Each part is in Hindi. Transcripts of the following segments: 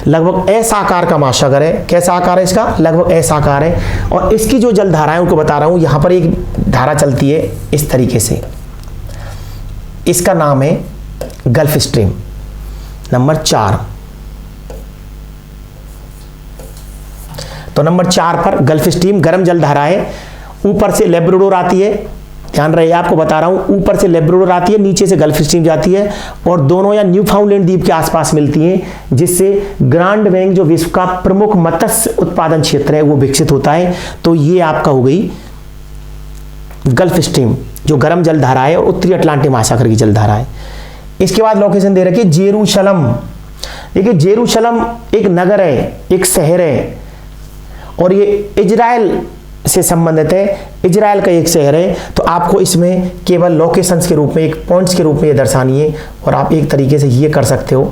लगभग ऐसा आकार का महासागर है। कैसा आकार है इसका? लगभग ऐसा आकार है। और इसकी जो जल धाराएं उनको बता रहा हूं, यहां पर एक धारा चलती है इस तरीके से, इसका नाम है गल्फ स्ट्रीम। नंबर 4, तो नंबर 4 पर गल्फ स्ट्रीम गर्म जल धारा है। ऊपर से लेब्राडोर आती है, ध्यान रहे आपको बता रहा हूं, ऊपर से लेब्राडोर आती है, नीचे से गल्फ स्ट्रीम जाती है और दोनों या न्यूफाउंडलैंड द्वीप के आसपास मिलती हैं, जिससे ग्रांड बैंक जो विश्व का प्रमुख मत्स्य उत्पादन क्षेत्र है वो विकसित होता है। तो ये आपका हो गई गल्फ स्ट्रीम जो गर्म जल धारा है और उत्तरी अटलांटिक महासागर की जल धारा है। इसके बाद लोकेशन दे रखी है जेरूशलम। देखिए जेरूशलम एक नगर है, एक शहर है और ये इजराइल से संबंधित है, इजराइल का एक शहर है। तो आपको इसमें केवल लोकेशंस के रूप में, एक पॉइंट्स के रूप में ये दर्शानी है और आप एक तरीके से ये कर सकते हो।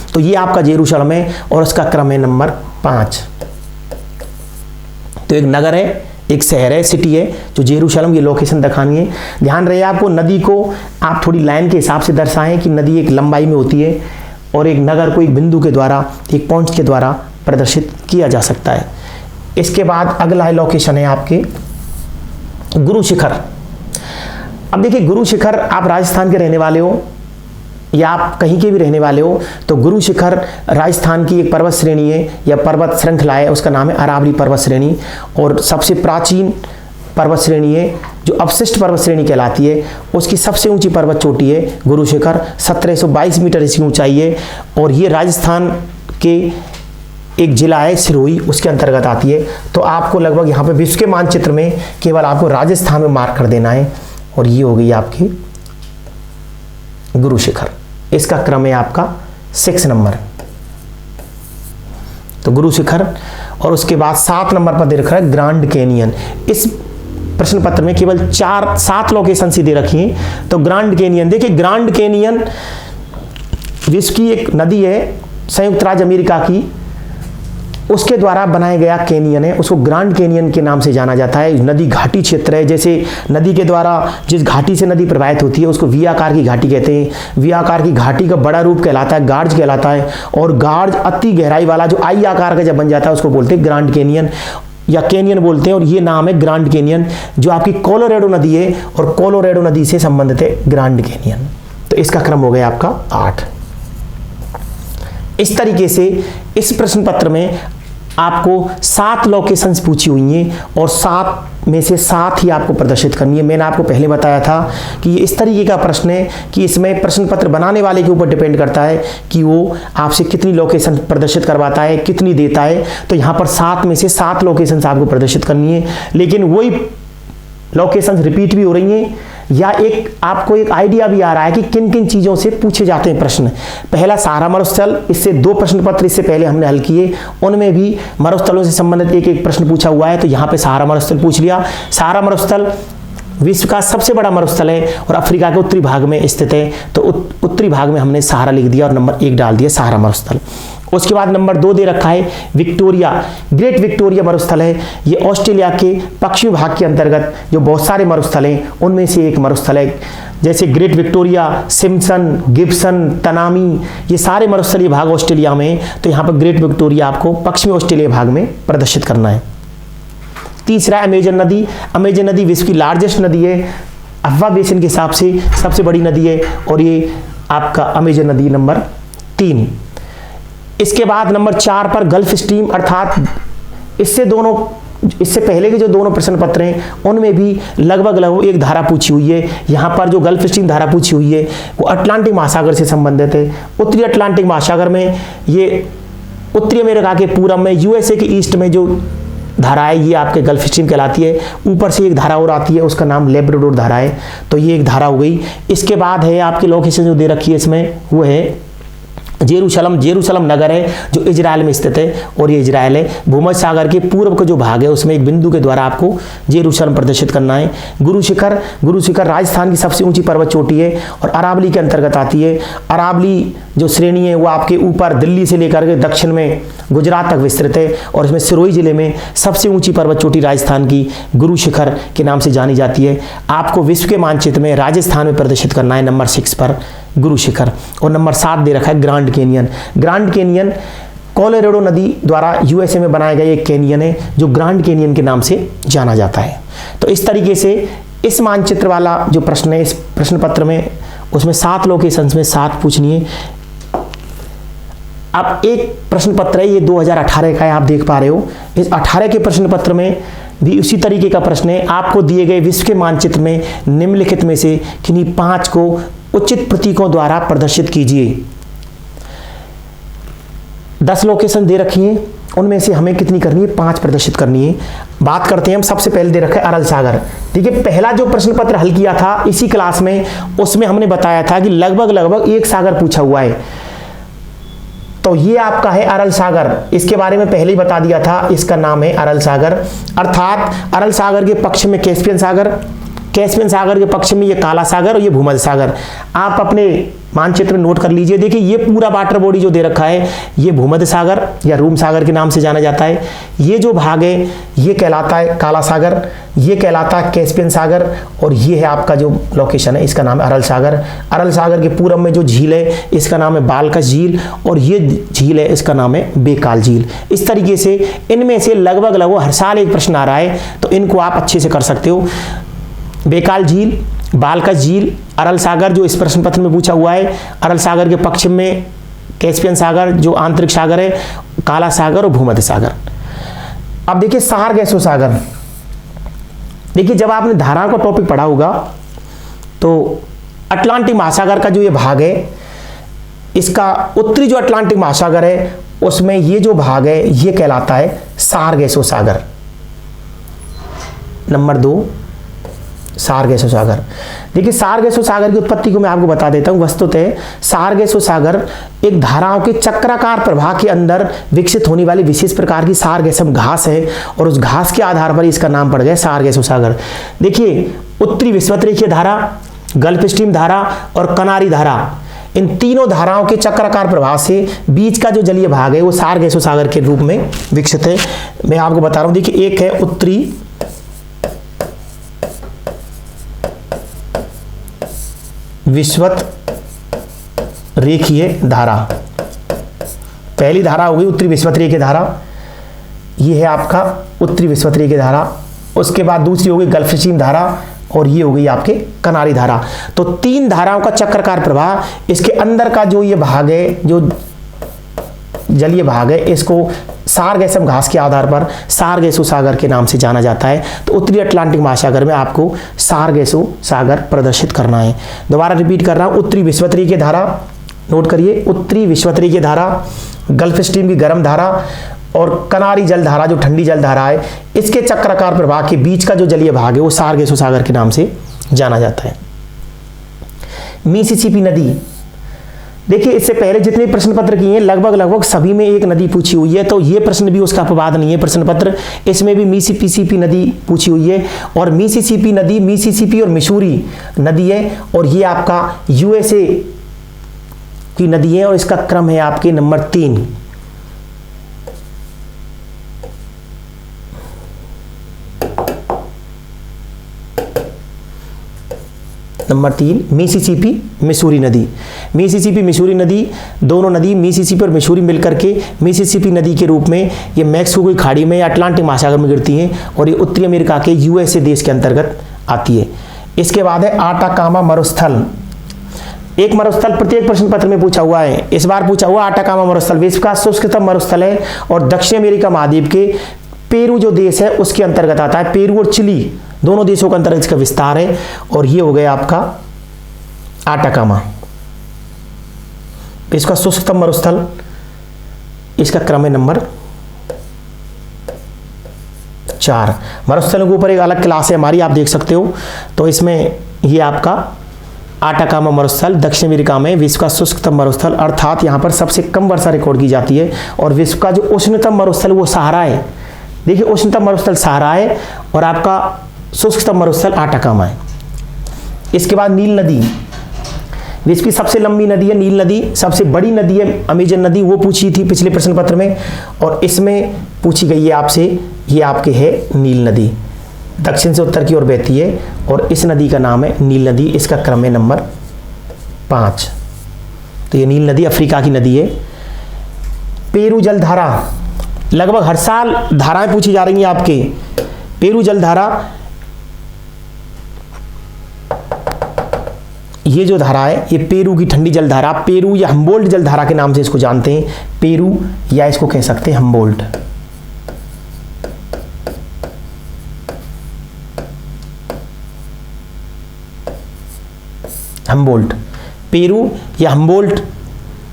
तो ये आपका जेरूशलम है और उसका क्रम है नंबर 5। तो एक नगर है, एक शहर है, सिटी है जो जेरूशलम, ये लोकेशन दिखानी है। ध्यान रहे आपको, नदी को आप थोड़ी लाइन के हिसाब से दर्शाएं कि नदी एक लंबाई में होती है और एक नगर को एक बिंदु के द्वारा, एक पॉइंट के द्वारा प्रदर्शित किया जा सकता है। इसके बाद अगला लोकेशन है आपके गुरु शिखर। अब देखिए गुरु शिखर, आप राजस्थान के रहने वाले हो या आप कहीं के भी रहने वाले हो, तो गुरु शिखर राजस्थान की एक पर्वत श्रेणी है या पर्वत श्रृंखला है, उसका नाम है अरावली पर्वत श्रेणी और सबसे प्राचीन पर्वत श्रेणी है जो अवशिष्ट पर्वत श्रेणी कहलाती है। उसकी सबसे ऊंची पर्वत चोटी है गुरु शिखर, 1722 मीटर इसकी ऊंचाई है और ये राजस्थान के एक जिला है सिरोही, उसके अंतर्गत आती है। तो आपको लगभग यहाँ पे विश्व के मानचित्र में केवल आपको राजस्थान में मार्क कर देना है और ये हो गई आपकी गुरु शिखर। इसका क्रम है आपका 6 नंबर। तो गुरु शिखर और उसके बाद 7 नंबर पर दे रखा है ग्रांड कैनियन। इस प्रश्न पत्र में केवल 7 लोकेशन सी दे रखी हैं। तो ग्रांड कैनियन, देखिए ग्रांड कैनियन विश्व की एक नदी है संयुक्त राज्य अमेरिका की, उसके द्वारा बनाया गया कैनियन है, उसको ग्रांड कैनियन के नाम से जाना जाता है। नदी घाटी क्षेत्र है, जैसे नदी के द्वारा जिस घाटी से नदी प्रवाहित होती है उसको वी आकार की घाटी कहते हैं। वी आकार की घाटी का बड़ा रूप कहलाता है गार्ज कहलाता है और गार्ज अति गहराई वाला जो आई आकार का जब बन जाता है उसको बोलते हैं ग्रांड कैनियन या कैनियन बोलते हैं और ये नाम है ग्रांड कैनियन जो आपकी कोलोराडो नदी है और कोलोराडो नदी से संबंधित है ग्रांड कैनियन। तो इसका क्रम हो गया आपका 8। इस तरीके से इस प्रश्न पत्र में आपको 7 लोकेशंस पूछी हुई हैं और 7 में से 7 ही आपको प्रदर्शित करनी है। मैंने आपको पहले बताया था कि ये इस तरीके का प्रश्न है कि इसमें प्रश्न पत्र बनाने वाले के ऊपर डिपेंड करता है कि वो आपसे कितनी लोकेशन प्रदर्शित करवाता है, कितनी देता है। तो यहाँ पर 7 में से 7 लोकेशंस आपको प्रदर्शित करनी है, लेकिन वही लोकेशंस रिपीट भी हो रही हैं या एक आपको एक आइडिया भी आ रहा है कि किन किन चीज़ों से पूछे जाते हैं प्रश्न। पहला सहारा मरुस्थल, इससे 2 प्रश्न पत्र इससे पहले हमने हल किए, उनमें भी मरुस्थलों से संबंधित एक प्रश्न पूछा हुआ है। तो यहाँ पे सहारा मरुस्थल पूछ लिया। सहारा मरुस्थल विश्व का सबसे बड़ा मरुस्थल है और अफ्रीका के उत्तरी भाग में स्थित है। तो उत्तरी भाग में हमने सहारा लिख दिया और नंबर 1 डाल दिया सहारा मरुस्थल। उसके बाद नंबर 2 दे रखा है विक्टोरिया, ग्रेट विक्टोरिया मरुस्थल है। ये ऑस्ट्रेलिया के पश्चिमी भाग के अंतर्गत जो बहुत सारे मरुस्थल हैं उनमें से एक मरुस्थल है। जैसे great Victoria, Simpson, Gibson, Tanami, ये सारे मरुस्थलीय भाग ऑस्ट्रेलिया में। तो यहाँ पर ग्रेट विक्टोरिया आपको पश्चिमी ऑस्ट्रेलिया भाग में प्रदर्शित करना है। तीसरा अमेजन नदी। अमेजन नदी विश्व की लार्जेस्ट नदी है, अफवा बेसिन के हिसाब से सबसे बड़ी नदी है और ये आपका अमेजन नदी नंबर 3। इसके बाद नंबर 4 पर गल्फ स्ट्रीम, अर्थात इससे पहले के जो दोनों प्रश्न पत्र हैं उनमें भी लगभग एक धारा पूछी हुई है। यहाँ पर जो गल्फ स्ट्रीम धारा पूछी हुई है वो अटलांटिक महासागर से संबंधित है। उत्तरी अटलांटिक महासागर में ये उत्तरी अमेरिका के पूर्व में यूएसए के ईस्ट में जो धारा है ये आपके गल्फ स्ट्रीम कहलाती है। ऊपर से एक धारा और आती है, उसका नाम लेब्राडोर धारा है। तो ये एक धारा हो गई। इसके बाद है आपकी लोकेशन जो दे रखी है इसमें वो है जेरूशलम नगर है जो इजराइल में स्थित है, और ये इजराइल है। भूमध्य सागर के पूर्व का जो भाग है उसमें एक बिंदु के द्वारा आपको जेरूशलम प्रदर्शित करना है। गुरु शिखर राजस्थान की सबसे ऊंची पर्वत चोटी है और अरावली के अंतर्गत आती है। अरावली जो श्रेणी है वो आपके ऊपर दिल्ली से लेकर के दक्षिण में गुजरात तक विस्तृत है, और इसमें सिरोही जिले में सबसे ऊंची पर्वत चोटी राजस्थान की गुरु शिखर के नाम से जानी जाती है। आपको विश्व के मानचित्र में राजस्थान में प्रदर्शित करना है नंबर 6 पर गुरु शिखर। और नंबर 7 दे रखा है ग्रांड कैनियन कोलोराडो नदी द्वारा यूएसए में बनाया गया एक कैनियन है जो ग्रांड कैनियन के नाम से जाना जाता है। तो इस तरीके से इस मानचित्र वाला जो प्रश्न है इस प्रश्न पत्र में, उसमें 7 लोकेशंस में 7 पूछनी है। अब एक प्रश्न पत्र है, ये 2018 का है, आप देख पा रहे हो। इस 18 के प्रश्न पत्र में भी उसी तरीके का प्रश्न है। आपको दिए गए विश्व के मानचित्र में निम्नलिखित में से किन्हीं 5 को उचित प्रतीकों द्वारा प्रदर्शित कीजिए। 10 लोकेशन दे रखी हैं, उनमें से हमें कितनी करनी है? 5 प्रदर्शित करनी है। बात करते हैं हम, सबसे पहले दे रखा है अरल सागर। देखिए पहला जो प्रश्न पत्र हल किया था इसी क्लास में, उसमें हमने बताया था कि लगभग एक सागर पूछा हुआ है। तो ये आपका है अरल सागर, इसके बारे में पहले ही बता दिया था, इसका नाम है अरल सागर। अर्थात अरल सागर के पक्ष में कैस्पियन सागर के पक्ष में ये काला सागर और ये भूमध्य सागर। आप अपने मानचित्र में नोट कर लीजिए। देखिए ये पूरा वाटर बॉडी जो दे रखा है ये भूमध्य सागर या रूम सागर के नाम से जाना जाता है। ये जो भाग है ये कहलाता है काला सागर, ये कहलाता है कैस्पियन सागर, और ये है आपका जो लोकेशन है इसका नाम है अरल सागर। अरल सागर के पूर्व में जो झील है इसका नाम है बालकस झील, और ये झील है इसका नाम है बेकाल झील। इस तरीके से इनमें से लगभग हर साल एक प्रश्न आ रहा है, तो इनको आप अच्छे से कर सकते हो। बेकाल झील, बालकस झील, अरल सागर जो इस प्रश्न पत्र में पूछा हुआ है, अरल सागर के पश्चिम में कैस्पियन सागर जो आंतरिक सागर है, काला सागर और भूमध्य सागर। अब देखिए सारगैसो सागर। देखिए जब आपने धाराओं का टॉपिक पढ़ा होगा तो अटलांटिक महासागर का जो ये भाग है, इसका उत्तरी जो अटलांटिक महासागर है उसमें ये जो भाग है ये कहलाता है सारगैसो सागर। नंबर 2 सारगैसो सागर। देखिए सारगैसो सागर की उत्पत्ति को मैं आपको बता देता हूं। वस्तुतः सारगैसो सागर एक धाराओं के चक्राकार प्रवाह के अंदर विकसित होने वाली विशेष प्रकार की सारगैसम घास है, और उस घास के आधार पर इसका नाम पड़ गया सारगैसो सागर। देखिए उत्तरी विषुवत धारा, गल्फ स्ट्रीम धारा और कनारी धारा, इन तीनों धाराओं के चक्राकार प्रवाह से बीच का जो जलीय भाग है वो सारगैसो सागर के रूप में विकसित है। मैं आपको बता रहा हूं। देखिए एक है उत्तरी विषुवत रेखीय धारा, पहली धारा हो गई उत्तरी विषुवत रेखीय धारा, ये है आपका उत्तरी विषुवत रेखीय धारा। उसके बाद दूसरी हो गई गल्फ स्ट्रीम धारा, और ये हो गई आपके कनारी धारा। तो 3 धाराओं का चक्राकार प्रवाह, इसके अंदर का जो ये भाग है, जो जलीय भाग है, इसको सारगैसम घास के आधार पर सारगैसो सागर के नाम से जाना जाता है। तो उत्तरी अटलांटिक महासागर में आपको सारगैसो सागर प्रदर्शित करना है। दोबारा रिपीट कर रहा हूं, उत्तरी विषुवत रेखीय धारा, नोट करिए, उत्तरी विषुवत रेखीय धारा, गल्फ स्ट्रीम की गर्म धारा और कनारी जल धारा जो ठंडी जल धारा है, इसके चक्राकार प्रवाह के बीच का जो जलीय भाग है वो सारगैसो सागर के नाम से जाना जाता है। मिसिसिपी नदी। देखिए इससे पहले जितने प्रश्न पत्र किए हैं लगभग सभी में एक नदी पूछी हुई है, तो ये प्रश्न भी उसका अपवाद नहीं है प्रश्न पत्र। इसमें भी मिसिसिपी नदी पूछी हुई है, और मिसिसिपी नदी मिसिसिपी और मिसूरी नदी है, और ये आपका यूएसए की नदी है, और इसका क्रम है आपके नंबर 3। नंबर 3 मिसिसिपी मिसूरी नदी। मिसिसिपी मिसूरी नदी, दोनों नदी मिसिसिपी और मिसूरी मिलकर के मिसिसिपी नदी के रूप में ये मैक्सिको की खाड़ी में या अटलांटिक महासागर में गिरती हैं, और ये उत्तरी अमेरिका के यूएसए देश के अंतर्गत आती है। इसके बाद है आटाकामा मरुस्थल। एक मरुस्थल प्रत्येक प्रश्न पत्र में पूछा हुआ है। इस बार पूछा हुआ आटाकामा मरुस्थल विश्व का शुष्कतम मरुस्थल है, और दक्षिण अमेरिका महाद्वीप के पेरू जो देश है उसके अंतर्गत आता है। पेरू और चिली दोनों देशों के अंतर्गत इसका विस्तार है, और ये हो गया आपका आटाकामा, इसका शुष्कतम मरुस्थल। इसका क्रम है नंबर 4। मरुस्थलों के ऊपर एक अलग क्लास है हमारी, आप देख सकते हो। तो इसमें ये आपका आटाकामा मरुस्थल दक्षिण अमेरिका में विश्व का शुष्कतम मरुस्थल, अर्थात यहाँ पर सबसे कम वर्षा रिकॉर्ड की जाती है। और विश्व का जो उष्णतम मरुस्थल वो सहारा है। देखिए उष्णतम मरुस्थल सहारा है और आपका शुष्कतम मरुस्थल आटाकामा है। इसके बाद नील नदी, विश्व की सबसे लंबी नदी है नील नदी, सबसे बड़ी नदी है अमेजन नदी, वो पूछी थी पिछले प्रश्न पत्र में और इसमें पूछी गई है आपसे। ये आपके है नील नदी, दक्षिण से उत्तर की ओर बहती है और इस नदी का नाम है नील नदी। इसका क्रम है नंबर 5। तो ये नील नदी अफ्रीका की नदी है। पेरू जलधारा, लगभग हर साल धाराएं पूछी जा रही हैं आपके। पेरू जलधारा, ये जो धारा है ये पेरू की ठंडी जलधारा, पेरू या हम्बोल्ट जलधारा के नाम से इसको जानते हैं। पेरू या इसको कह सकते हैं हम्बोल्ट। हम्बोल्ट, पेरू या हम्बोल्ट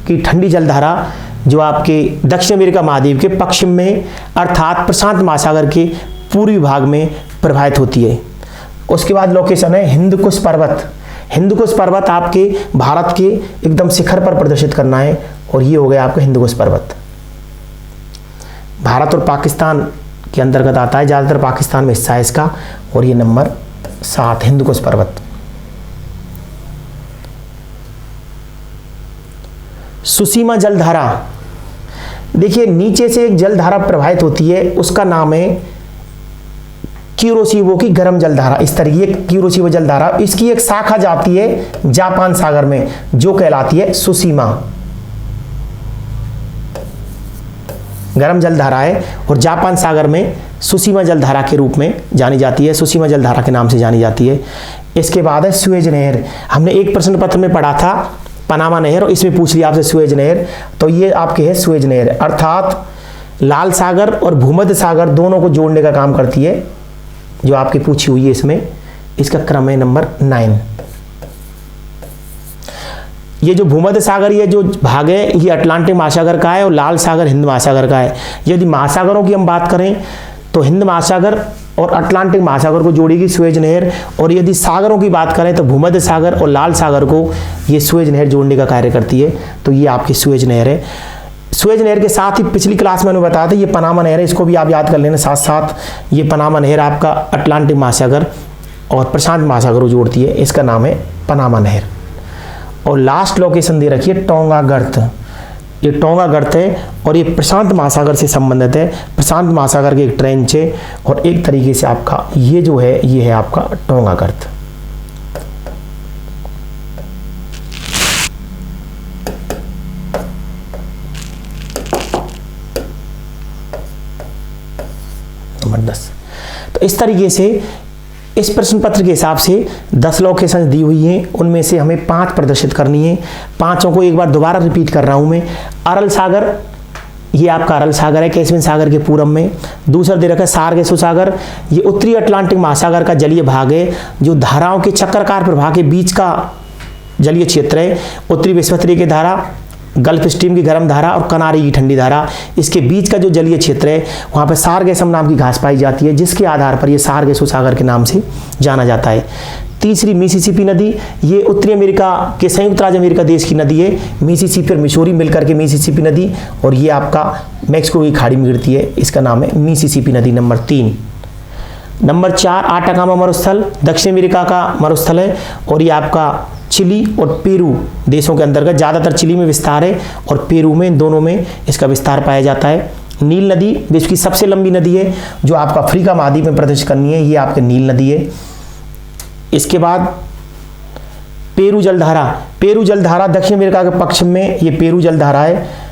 की ठंडी जलधारा जो आपके दक्षिण अमेरिका महाद्वीप के पश्चिम में अर्थात प्रशांत महासागर के पूर्वी भाग में प्रवाहित होती है। उसके बाद लोकेशन है हिंदकुश पर्वत। हिंदकुश पर्वत आपके भारत के एकदम शिखर पर प्रदर्शित करना है और ये हो गया आपका हिंदकुश पर्वत। भारत और पाकिस्तान के अंतर्गत आता है, ज़्यादातर पाकिस्तान में हिस्सा है इसका। और ये नंबर 7 हिंदकुश पर्वत। सुसीमा जलधारा, देखिए नीचे से एक जलधारा प्रवाहित होती है, उसका नाम है क्यूरोशिवो की गर्म जलधारा। इस तरीके क्यूरोशिवो जलधारा, इसकी एक शाखा जाती है जापान सागर में जो कहलाती है सुसीमा। गर्म जलधारा है और जापान सागर में सुसीमा जलधारा के रूप में जानी जाती है, सुसीमा जलधारा के नाम से जानी जाती है। इसके बाद है सुएज नहर। हमने एक प्रश्न पत्र में पढ़ा था पनामा नहर और इसमें पूछ लिया आपसे सुएज नहर। तो ये आपके है सुएज नहर, अर्थात लाल सागर और भूमध्य सागर दोनों को जोड़ने का काम करती है, जो आपकी पूछी हुई है इसमें। इसका क्रम है नंबर 9। ये जो भूमध्य सागर ये जो भाग है ये अटलांटिक महासागर का है और लाल सागर हिंद महासागर का है। यदि महासागरों की हम बात करें तो हिंद महासागर और अटलांटिक महासागर को जोड़ेगी सुएज नहर, और यदि सागरों की बात करें तो भूमध्य सागर और लाल सागर को ये सुएज नहर जोड़ने का कार्य करती है। तो ये आपकी सुएज नहर है। सुएज नहर के साथ ही पिछली क्लास में मैंने बताया था ये पनामा नहर है, इसको भी आप याद कर लेना साथ साथ। ये पनामा नहर आपका अटलांटिक महासागर और प्रशांत महासागर को जोड़ती है, इसका नाम है पनामा नहर। और लास्ट लोकेशन दे रखी है टोंगा गर्त। ये टोंगा गर्त है और ये प्रशांत महासागर से संबंधित है। प्रशांत महासागर की एक ट्रेंच है और एक तरीके से आपका ये जो है ये है आपका टोंगा गर्त। नंबर 10। तो इस तरीके से इस प्रश्न पत्र के हिसाब से 10 लोकेशन दी हुई हैं, उनमें से हमें 5 प्रदर्शित करनी है। 5 को एक बार दोबारा रिपीट कर रहा हूं मैं। अरल सागर, ये आपका अरल सागर है कैस्पियन सागर के पूरब में। दूसरा दे रखा है सार्गेसो सागर, ये उत्तरी अटलांटिक महासागर का जलीय भाग है जो धाराओं के चक्राकार प्रवाह के बीच का जलीय क्षेत्र है। उत्तरी विश्वत्रीय की धारा, गल्फ स्ट्रीम की गर्म धारा और कनारी की ठंडी धारा, इसके बीच का जो जलीय क्षेत्र है वहाँ पर सार्गेसम नाम की घास पाई जाती है, जिसके आधार पर यह सार्गेसो सागर के नाम से जाना जाता है। तीसरी मिसिसिपी नदी, ये उत्तरी अमेरिका के संयुक्त राज्य अमेरिका देश की नदी है। मिसिसिपी और मिसौरी मिलकर के मिसिसिपी नदी, और ये आपका मैक्सिको की खाड़ी में गिरती है, इसका नाम है मिसिसिपी नदी। नंबर 3। नंबर 4 आटाकामा मरुस्थल दक्षिण अमेरिका का मरुस्थल है और ये आपका चिली और पेरू देशों के अंतर्गत, ज़्यादातर चिली में विस्तार है और पेरू में, दोनों में इसका विस्तार पाया जाता है। नील नदी विश्व की सबसे लंबी नदी है जो आपका अफ्रीका महाद्वीप में प्रदर्शित करनी है, ये आपकी नील नदी है। इसके बाद पेरू जलधारा, पेरू जलधारा दक्षिण अमेरिका के पश्चिम में ये पेरू जलधारा है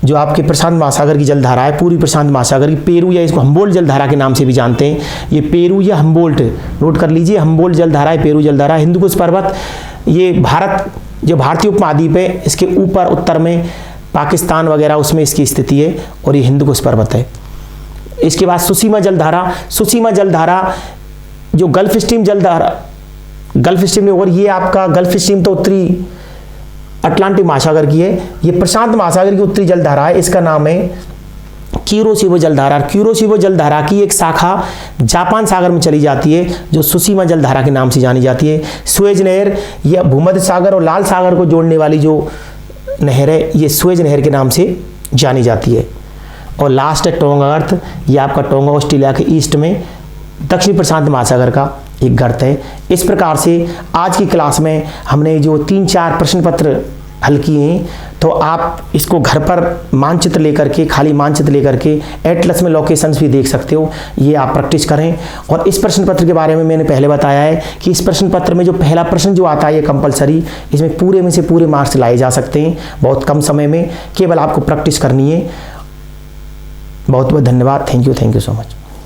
जो आपके प्रशांत महासागर की जलधारा है, पूरी प्रशांत महासागर की। पेरू या इसको हम्बोल्ट जलधारा के नाम से भी जानते हैं। ये पेरू या हम्बोल्ट नोट कर लीजिए, हम्बोल्ट जलधारा है, पेरू जलधारा। हिंदुकुश पर्वत, ये भारत जो भारतीय उपमहाद्वीप है इसके ऊपर उत्तर में पाकिस्तान वगैरह उसमें इसकी स्थिति है और ये हिंदुकुश पर्वत है। इसके बाद सुसीमा जलधारा, सुसीमा जलधारा जो गल्फ स्ट्रीम जलधारा, गल्फ स्ट्रीम में, और ये आपका गल्फ स्ट्रीम तो उत्तरी अटलांटिक महासागर की है, ये प्रशांत महासागर की उत्तरी जलधारा है, इसका नाम है क्यूरोशिबो जलधारा। क्यूरोशिबो जलधारा की एक शाखा जापान सागर में चली जाती है जो सुशीमा जलधारा के नाम से जानी जाती है। सुएज नहर यह भूमध्य सागर और लाल सागर को जोड़ने वाली जो नहर है ये सुएज नहर के नाम से जानी जाती है। और लास्ट है टोंगा गर्त, ये आपका टोंगा ऑस्ट्रेलिया के ईस्ट में दक्षिण प्रशांत महासागर का एक गर्त है। इस प्रकार से आज की क्लास में हमने जो 3-4 प्रश्न पत्र हल किए हैं, तो आप इसको घर पर मानचित्र लेकर के, खाली मानचित्र लेकर के एटलस में लोकेशंस भी देख सकते हो, ये आप प्रैक्टिस करें। और इस प्रश्न पत्र के बारे में मैंने पहले बताया है कि इस प्रश्न पत्र में जो पहला प्रश्न जो आता है ये कंपलसरी, इसमें पूरे में से पूरे मार्क्स लाए जा सकते हैं बहुत कम समय में, केवल आपको प्रैक्टिस करनी है। बहुत बहुत धन्यवाद। Thank you so much.